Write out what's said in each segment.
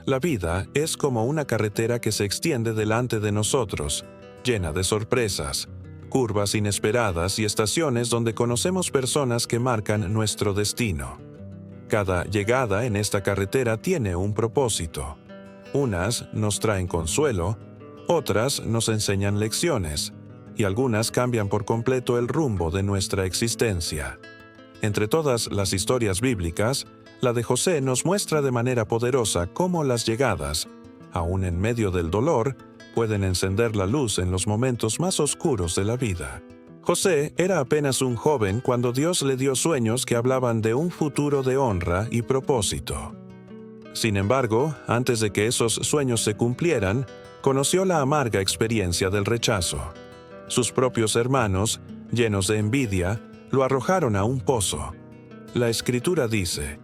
La vida es como una carretera que se extiende delante de nosotros, llena de sorpresas, curvas inesperadas y estaciones donde conocemos personas que marcan nuestro destino. Cada llegada en esta carretera tiene un propósito. Unas nos traen consuelo, otras nos enseñan lecciones, y algunas cambian por completo el rumbo de nuestra existencia. Entre todas las historias bíblicas, la de José nos muestra de manera poderosa cómo las llegadas, aun en medio del dolor, pueden encender la luz en los momentos más oscuros de la vida. José era apenas un joven cuando Dios le dio sueños que hablaban de un futuro de honra y propósito. Sin embargo, antes de que esos sueños se cumplieran, conoció la amarga experiencia del rechazo. Sus propios hermanos, llenos de envidia, lo arrojaron a un pozo. La Escritura dice: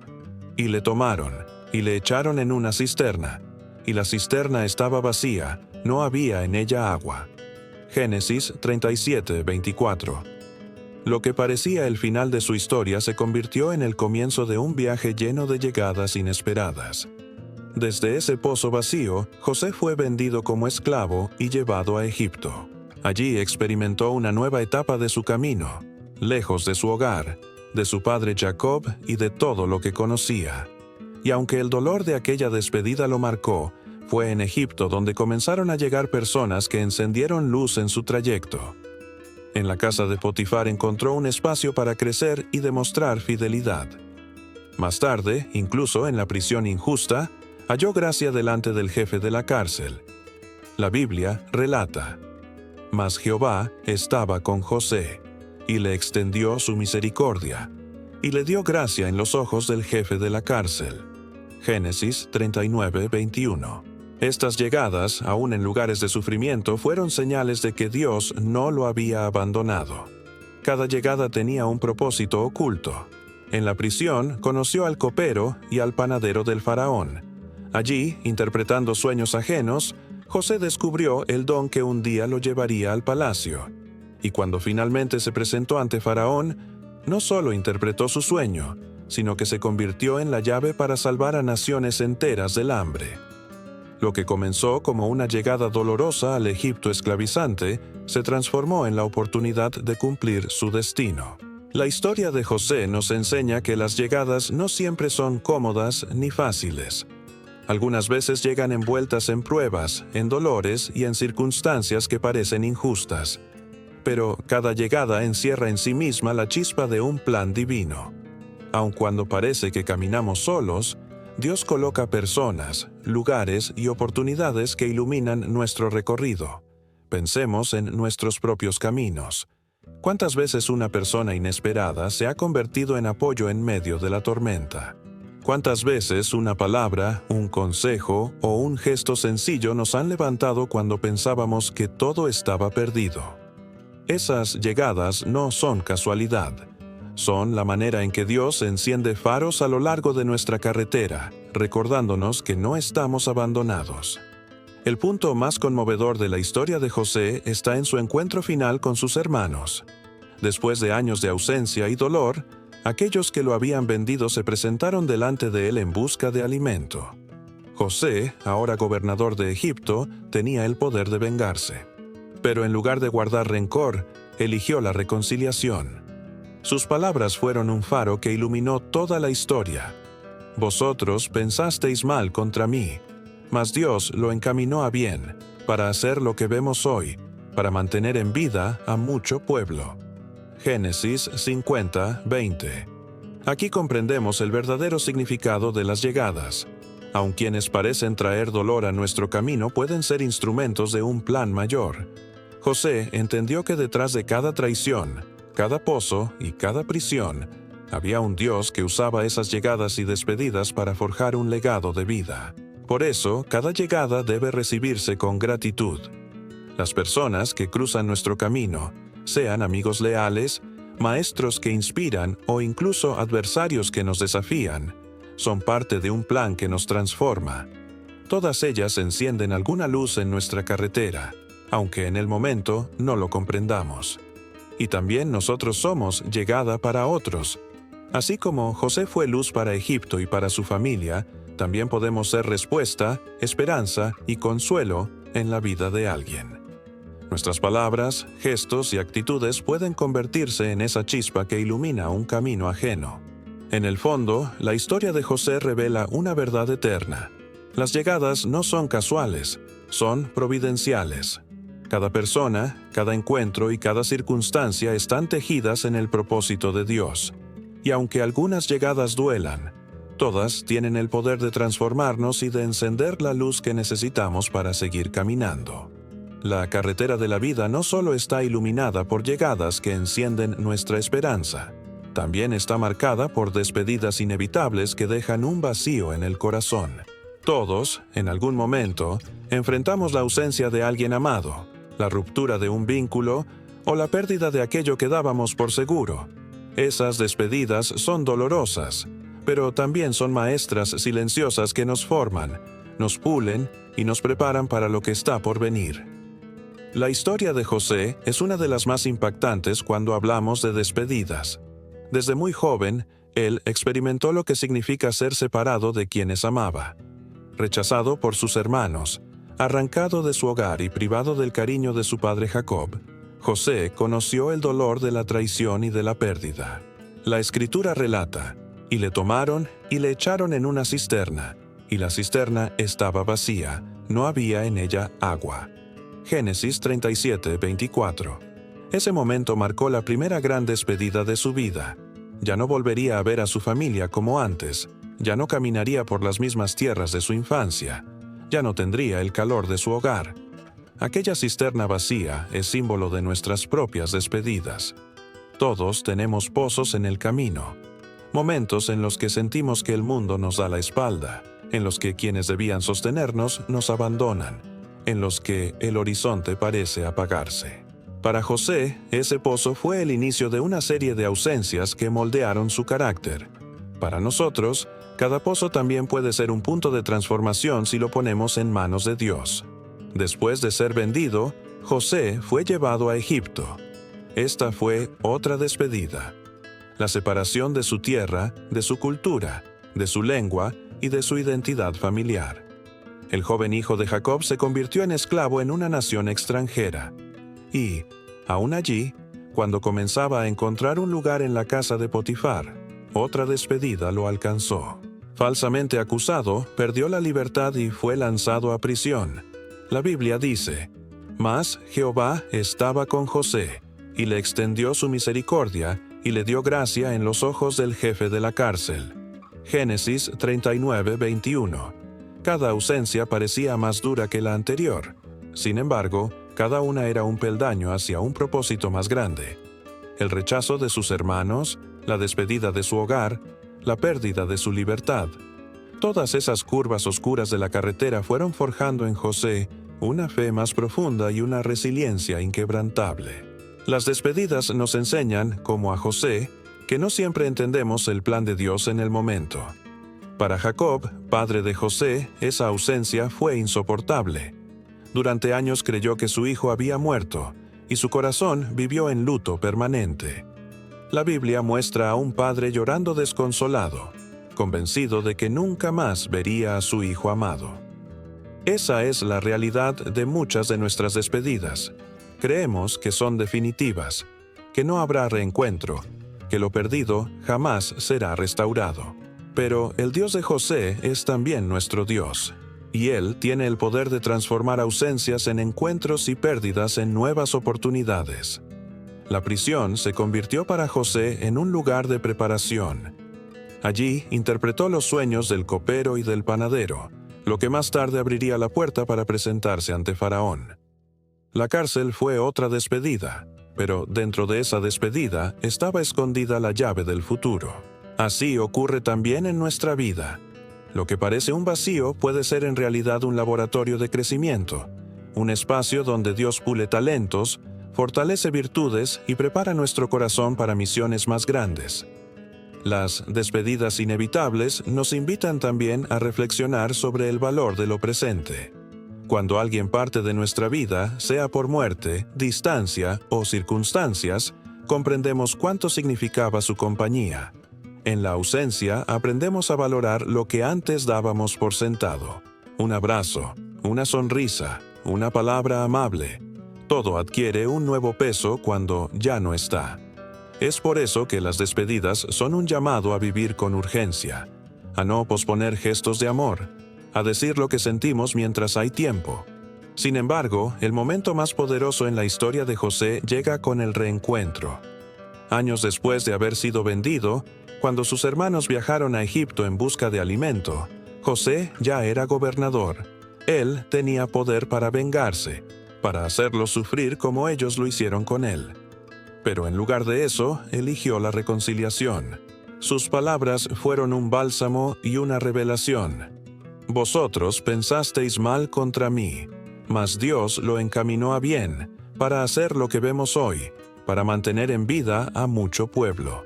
«Y le tomaron, y le echaron en una cisterna, y la cisterna estaba vacía, no había en ella agua». Génesis 37:24. Lo que parecía el final de su historia se convirtió en el comienzo de un viaje lleno de llegadas inesperadas. Desde ese pozo vacío, José fue vendido como esclavo y llevado a Egipto. Allí experimentó una nueva etapa de su camino, lejos de su hogar, de su padre Jacob y de todo lo que conocía. Y aunque el dolor de aquella despedida lo marcó, fue en Egipto donde comenzaron a llegar personas que encendieron luz en su trayecto. En la casa de Potifar encontró un espacio para crecer y demostrar fidelidad. Más tarde, incluso en la prisión injusta, halló gracia delante del jefe de la cárcel. La Biblia relata: «Mas Jehová estaba con José, y le extendió su misericordia, y le dio gracia en los ojos del jefe de la cárcel». Génesis 39:21. Estas llegadas, aún en lugares de sufrimiento, fueron señales de que Dios no lo había abandonado. Cada llegada tenía un propósito oculto. En la prisión conoció al copero y al panadero del faraón. Allí, interpretando sueños ajenos, José descubrió el don que un día lo llevaría al palacio. Y cuando finalmente se presentó ante Faraón, no solo interpretó su sueño, sino que se convirtió en la llave para salvar a naciones enteras del hambre. Lo que comenzó como una llegada dolorosa al Egipto esclavizante, se transformó en la oportunidad de cumplir su destino. La historia de José nos enseña que las llegadas no siempre son cómodas ni fáciles. Algunas veces llegan envueltas en pruebas, en dolores y en circunstancias que parecen injustas. Pero cada llegada encierra en sí misma la chispa de un plan divino. Aun cuando parece que caminamos solos, Dios coloca personas, lugares y oportunidades que iluminan nuestro recorrido. Pensemos en nuestros propios caminos. ¿Cuántas veces una persona inesperada se ha convertido en apoyo en medio de la tormenta? ¿Cuántas veces una palabra, un consejo o un gesto sencillo nos han levantado cuando pensábamos que todo estaba perdido? Esas llegadas no son casualidad. Son la manera en que Dios enciende faros a lo largo de nuestra carretera, recordándonos que no estamos abandonados. El punto más conmovedor de la historia de José está en su encuentro final con sus hermanos. Después de años de ausencia y dolor, aquellos que lo habían vendido se presentaron delante de él en busca de alimento. José, ahora gobernador de Egipto, tenía el poder de vengarse. Pero en lugar de guardar rencor, eligió la reconciliación. Sus palabras fueron un faro que iluminó toda la historia. «Vosotros pensasteis mal contra mí, mas Dios lo encaminó a bien, para hacer lo que vemos hoy, para mantener en vida a mucho pueblo». Génesis 50:20. Aquí comprendemos el verdadero significado de las llegadas. Aun quienes parecen traer dolor a nuestro camino pueden ser instrumentos de un plan mayor. José entendió que detrás de cada traición, cada pozo y cada prisión, había un Dios que usaba esas llegadas y despedidas para forjar un legado de vida. Por eso, cada llegada debe recibirse con gratitud. Las personas que cruzan nuestro camino, sean amigos leales, maestros que inspiran o incluso adversarios que nos desafían, son parte de un plan que nos transforma. Todas ellas encienden alguna luz en nuestra carretera, aunque en el momento no lo comprendamos. Y también nosotros somos llegada para otros. Así como José fue luz para Egipto y para su familia, también podemos ser respuesta, esperanza y consuelo en la vida de alguien. Nuestras palabras, gestos y actitudes pueden convertirse en esa chispa que ilumina un camino ajeno. En el fondo, la historia de José revela una verdad eterna. Las llegadas no son casuales, son providenciales. Cada persona, cada encuentro y cada circunstancia están tejidas en el propósito de Dios. Y aunque algunas llegadas duelan, todas tienen el poder de transformarnos y de encender la luz que necesitamos para seguir caminando. La carretera de la vida no solo está iluminada por llegadas que encienden nuestra esperanza, también está marcada por despedidas inevitables que dejan un vacío en el corazón. Todos, en algún momento, enfrentamos la ausencia de alguien amado, la ruptura de un vínculo o la pérdida de aquello que dábamos por seguro. Esas despedidas son dolorosas, pero también son maestras silenciosas que nos forman, nos pulen y nos preparan para lo que está por venir. La historia de José es una de las más impactantes cuando hablamos de despedidas. Desde muy joven, él experimentó lo que significa ser separado de quienes amaba. Rechazado por sus hermanos, arrancado de su hogar y privado del cariño de su padre Jacob, José conoció el dolor de la traición y de la pérdida. La Escritura relata, y le tomaron y le echaron en una cisterna, y la cisterna estaba vacía, no había en ella agua. Génesis 37:24. Ese momento marcó la primera gran despedida de su vida. Ya no volvería a ver a su familia como antes, ya no caminaría por las mismas tierras de su infancia, ya no tendría el calor de su hogar. Aquella cisterna vacía es símbolo de nuestras propias despedidas. Todos tenemos pozos en el camino, momentos en los que sentimos que el mundo nos da la espalda, en los que quienes debían sostenernos nos abandonan, en los que el horizonte parece apagarse. Para José, ese pozo fue el inicio de una serie de ausencias que moldearon su carácter. Para nosotros, cada pozo también puede ser un punto de transformación si lo ponemos en manos de Dios. Después de ser vendido, José fue llevado a Egipto. Esta fue otra despedida. La separación de su tierra, de su cultura, de su lengua y de su identidad familiar. El joven hijo de Jacob se convirtió en esclavo en una nación extranjera. Y, aún allí, cuando comenzaba a encontrar un lugar en la casa de Potifar, otra despedida lo alcanzó. Falsamente acusado, perdió la libertad y fue lanzado a prisión. La Biblia dice, «Mas Jehová estaba con José, y le extendió su misericordia, y le dio gracia en los ojos del jefe de la cárcel». Génesis 39:21. Cada ausencia parecía más dura que la anterior. Sin embargo, cada una era un peldaño hacia un propósito más grande. El rechazo de sus hermanos, la despedida de su hogar, la pérdida de su libertad. Todas esas curvas oscuras de la carretera fueron forjando en José una fe más profunda y una resiliencia inquebrantable. Las despedidas nos enseñan, como a José, que no siempre entendemos el plan de Dios en el momento. Para Jacob, padre de José, esa ausencia fue insoportable. Durante años creyó que su hijo había muerto, y su corazón vivió en luto permanente. La Biblia muestra a un padre llorando desconsolado, convencido de que nunca más vería a su hijo amado. Esa es la realidad de muchas de nuestras despedidas. Creemos que son definitivas, que no habrá reencuentro, que lo perdido jamás será restaurado. Pero el Dios de José es también nuestro Dios, y Él tiene el poder de transformar ausencias en encuentros y pérdidas en nuevas oportunidades. La prisión se convirtió para José en un lugar de preparación. Allí interpretó los sueños del copero y del panadero, lo que más tarde abriría la puerta para presentarse ante Faraón. La cárcel fue otra despedida, pero dentro de esa despedida estaba escondida la llave del futuro. Así ocurre también en nuestra vida. Lo que parece un vacío puede ser en realidad un laboratorio de crecimiento, un espacio donde Dios pule talentos, fortalece virtudes y prepara nuestro corazón para misiones más grandes. Las despedidas inevitables nos invitan también a reflexionar sobre el valor de lo presente. Cuando alguien parte de nuestra vida, sea por muerte, distancia o circunstancias, comprendemos cuánto significaba su compañía. En la ausencia aprendemos a valorar lo que antes dábamos por sentado. Un abrazo, una sonrisa, una palabra amable. Todo adquiere un nuevo peso cuando ya no está. Es por eso que las despedidas son un llamado a vivir con urgencia, a no posponer gestos de amor, a decir lo que sentimos mientras hay tiempo. Sin embargo, el momento más poderoso en la historia de José llega con el reencuentro. Años después de haber sido vendido, cuando sus hermanos viajaron a Egipto en busca de alimento, José ya era gobernador. Él tenía poder para vengarse, para hacerlos sufrir como ellos lo hicieron con él. Pero en lugar de eso, eligió la reconciliación. Sus palabras fueron un bálsamo y una revelación. Vosotros pensasteis mal contra mí, mas Dios lo encaminó a bien, para hacer lo que vemos hoy, para mantener en vida a mucho pueblo.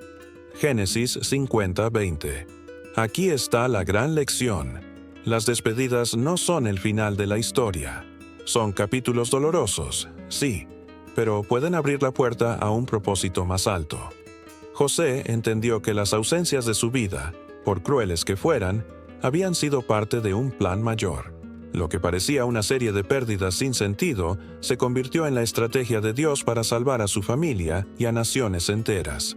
Génesis 50:20. Aquí está la gran lección. Las despedidas no son el final de la historia. Son capítulos dolorosos, sí, pero pueden abrir la puerta a un propósito más alto. José entendió que las ausencias de su vida, por crueles que fueran, habían sido parte de un plan mayor. Lo que parecía una serie de pérdidas sin sentido se convirtió en la estrategia de Dios para salvar a su familia y a naciones enteras.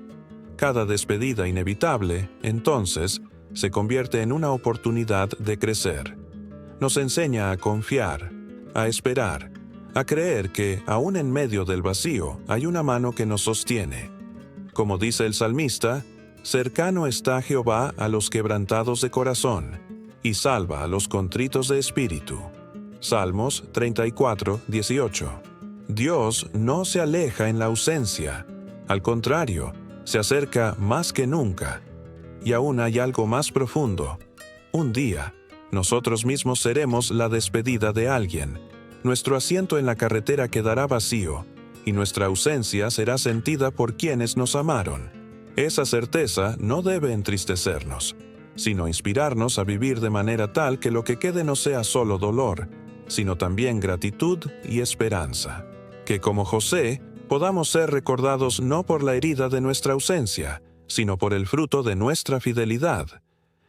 Cada despedida inevitable, entonces, se convierte en una oportunidad de crecer. Nos enseña a confiar, a esperar, a creer que, aún en medio del vacío, hay una mano que nos sostiene. Como dice el salmista, cercano está Jehová a los quebrantados de corazón, y salva a los contritos de espíritu. Salmos 34:18. Dios no se aleja en la ausencia, al contrario, se acerca más que nunca. Y aún hay algo más profundo. Un día, nosotros mismos seremos la despedida de alguien. Nuestro asiento en la carretera quedará vacío, y nuestra ausencia será sentida por quienes nos amaron. Esa certeza no debe entristecernos, sino inspirarnos a vivir de manera tal que lo que quede no sea solo dolor, sino también gratitud y esperanza. Que como José, podamos ser recordados no por la herida de nuestra ausencia, sino por el fruto de nuestra fidelidad.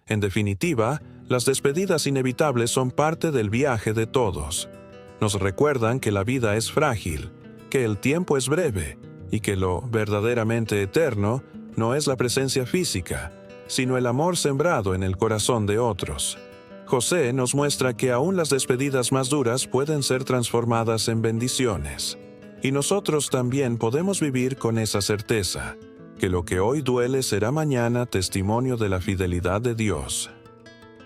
En definitiva, las despedidas inevitables son parte del viaje de todos. Nos recuerdan que la vida es frágil, que el tiempo es breve, y que lo verdaderamente eterno no es la presencia física, sino el amor sembrado en el corazón de otros. José nos muestra que aún las despedidas más duras pueden ser transformadas en bendiciones. Y nosotros también podemos vivir con esa certeza, que lo que hoy duele será mañana testimonio de la fidelidad de Dios.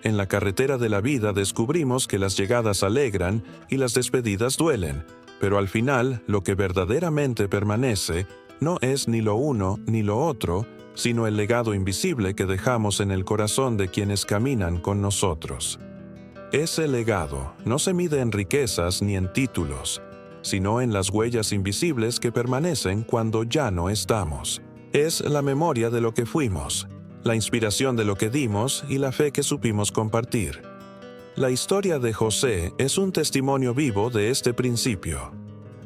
En la carretera de la vida descubrimos que las llegadas alegran y las despedidas duelen, pero al final lo que verdaderamente permanece no es ni lo uno ni lo otro, sino el legado invisible que dejamos en el corazón de quienes caminan con nosotros. Ese legado no se mide en riquezas ni en títulos, sino en las huellas invisibles que permanecen cuando ya no estamos. Es la memoria de lo que fuimos, la inspiración de lo que dimos y la fe que supimos compartir. La historia de José es un testimonio vivo de este principio.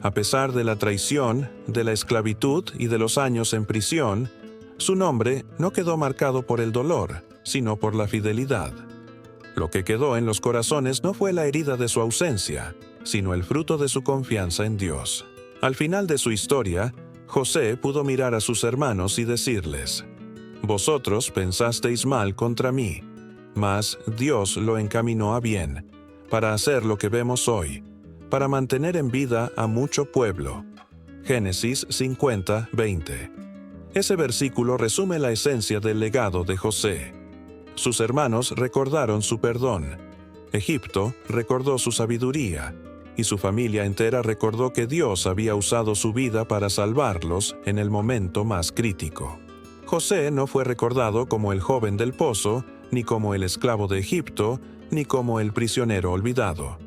A pesar de la traición, de la esclavitud y de los años en prisión, su nombre no quedó marcado por el dolor, sino por la fidelidad. Lo que quedó en los corazones no fue la herida de su ausencia, sino el fruto de su confianza en Dios. Al final de su historia, José pudo mirar a sus hermanos y decirles: «Vosotros pensasteis mal contra mí, mas Dios lo encaminó a bien, para hacer lo que vemos hoy, para mantener en vida a mucho pueblo». Génesis 50:20. Ese versículo resume la esencia del legado de José. Sus hermanos recordaron su perdón, Egipto recordó su sabiduría, y su familia entera recordó que Dios había usado su vida para salvarlos en el momento más crítico. José no fue recordado como el joven del pozo, ni como el esclavo de Egipto, ni como el prisionero olvidado.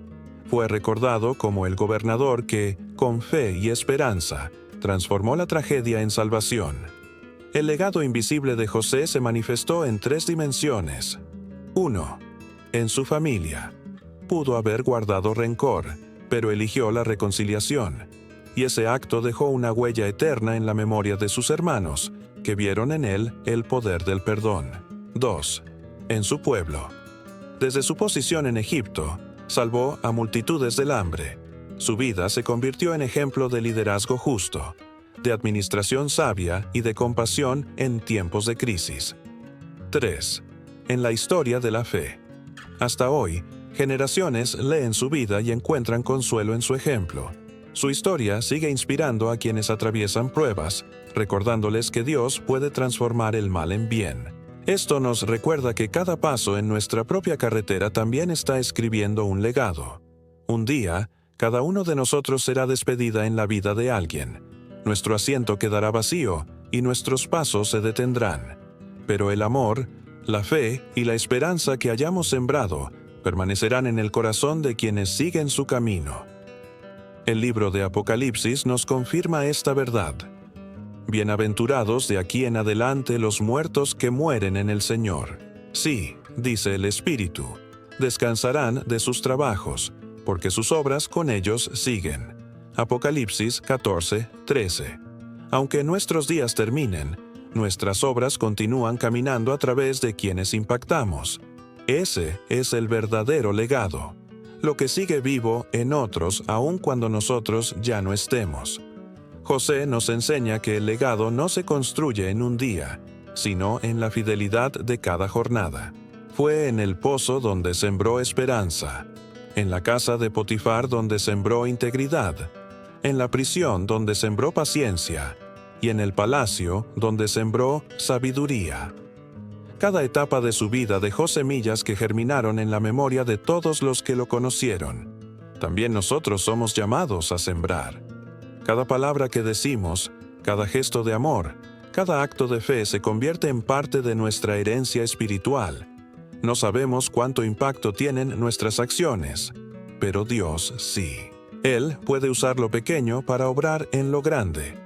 Fue recordado como el gobernador que, con fe y esperanza, transformó la tragedia en salvación. El legado invisible de José se manifestó en 3 dimensiones. 1. En su familia. Pudo haber guardado rencor, pero eligió la reconciliación, y ese acto dejó una huella eterna en la memoria de sus hermanos, que vieron en él el poder del perdón. 2. En su pueblo. Desde su posición en Egipto, salvó a multitudes del hambre. Su vida se convirtió en ejemplo de liderazgo justo, de administración sabia y de compasión en tiempos de crisis. 3. En la historia de la fe. Hasta hoy, generaciones leen su vida y encuentran consuelo en su ejemplo. Su historia sigue inspirando a quienes atraviesan pruebas, recordándoles que Dios puede transformar el mal en bien. Esto nos recuerda que cada paso en nuestra propia carretera también está escribiendo un legado. Un día, cada uno de nosotros será despedida en la vida de alguien. Nuestro asiento quedará vacío y nuestros pasos se detendrán. Pero el amor, la fe y la esperanza que hayamos sembrado permanecerán en el corazón de quienes siguen su camino. El libro de Apocalipsis nos confirma esta verdad. Bienaventurados de aquí en adelante los muertos que mueren en el Señor. Sí, dice el Espíritu, descansarán de sus trabajos, porque sus obras con ellos siguen. Apocalipsis 14:13. Aunque nuestros días terminen, nuestras obras continúan caminando a través de quienes impactamos. Ese es el verdadero legado, lo que sigue vivo en otros aun cuando nosotros ya no estemos. José nos enseña que el legado no se construye en un día, sino en la fidelidad de cada jornada. Fue en el pozo donde sembró esperanza, en la casa de Potifar donde sembró integridad, en la prisión donde sembró paciencia, y en el palacio donde sembró sabiduría. Cada etapa de su vida dejó semillas que germinaron en la memoria de todos los que lo conocieron. También nosotros somos llamados a sembrar. Cada palabra que decimos, cada gesto de amor, cada acto de fe se convierte en parte de nuestra herencia espiritual. No sabemos cuánto impacto tienen nuestras acciones, pero Dios sí. Él puede usar lo pequeño para obrar en lo grande.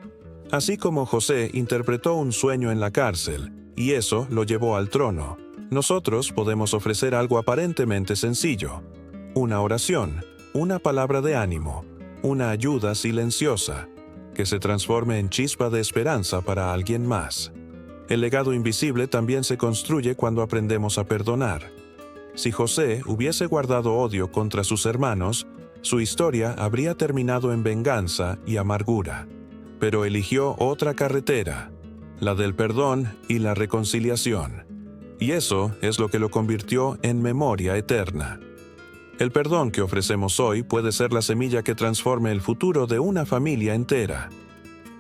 Así como José interpretó un sueño en la cárcel, y eso lo llevó al trono, nosotros podemos ofrecer algo aparentemente sencillo: una oración, una palabra de ánimo, una ayuda silenciosa, que se transforme en chispa de esperanza para alguien más. El legado invisible también se construye cuando aprendemos a perdonar. Si José hubiese guardado odio contra sus hermanos, su historia habría terminado en venganza y amargura. Pero eligió otra carretera, la del perdón y la reconciliación. Y eso es lo que lo convirtió en memoria eterna. El perdón que ofrecemos hoy puede ser la semilla que transforme el futuro de una familia entera.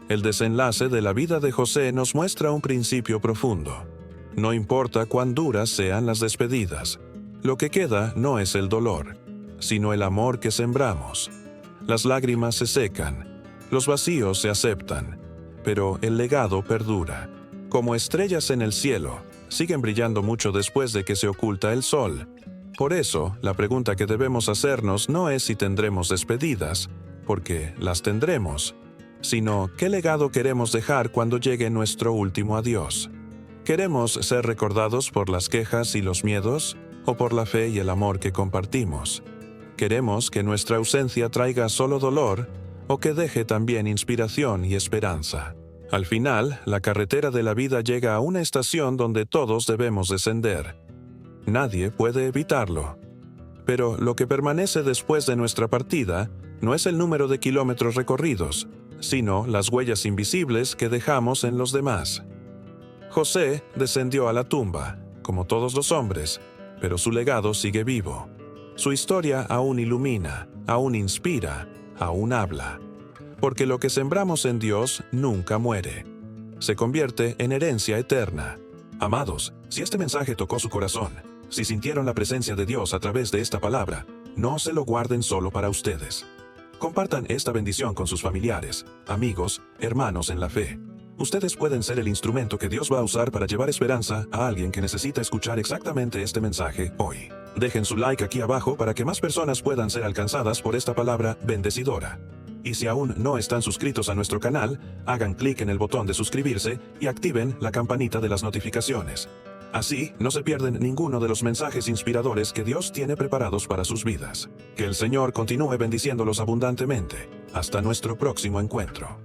El desenlace de la vida de José nos muestra un principio profundo. No importa cuán duras sean las despedidas, lo que queda no es el dolor, sino el amor que sembramos. Las lágrimas se secan, los vacíos se aceptan, pero el legado perdura. Como estrellas en el cielo, siguen brillando mucho después de que se oculta el sol. Por eso, la pregunta que debemos hacernos no es si tendremos despedidas, porque las tendremos, sino qué legado queremos dejar cuando llegue nuestro último adiós. ¿Queremos ser recordados por las quejas y los miedos, o por la fe y el amor que compartimos? ¿Queremos que nuestra ausencia traiga solo dolor, o que deje también inspiración y esperanza? Al final, la carretera de la vida llega a una estación donde todos debemos descender. Nadie puede evitarlo. Pero lo que permanece después de nuestra partida no es el número de kilómetros recorridos, sino las huellas invisibles que dejamos en los demás. José descendió a la tumba, como todos los hombres, pero su legado sigue vivo. Su historia aún ilumina, aún inspira, aún habla. Porque lo que sembramos en Dios nunca muere. Se convierte en herencia eterna. Amados, si este mensaje tocó su corazón, si sintieron la presencia de Dios a través de esta palabra, no se lo guarden solo para ustedes. Compartan esta bendición con sus familiares, amigos, hermanos en la fe. Ustedes pueden ser el instrumento que Dios va a usar para llevar esperanza a alguien que necesita escuchar exactamente este mensaje hoy. Dejen su like aquí abajo para que más personas puedan ser alcanzadas por esta palabra bendecidora. Y si aún no están suscritos a nuestro canal, hagan clic en el botón de suscribirse y activen la campanita de las notificaciones. Así, no se pierden ninguno de los mensajes inspiradores que Dios tiene preparados para sus vidas. Que el Señor continúe bendiciéndolos abundantemente. Hasta nuestro próximo encuentro.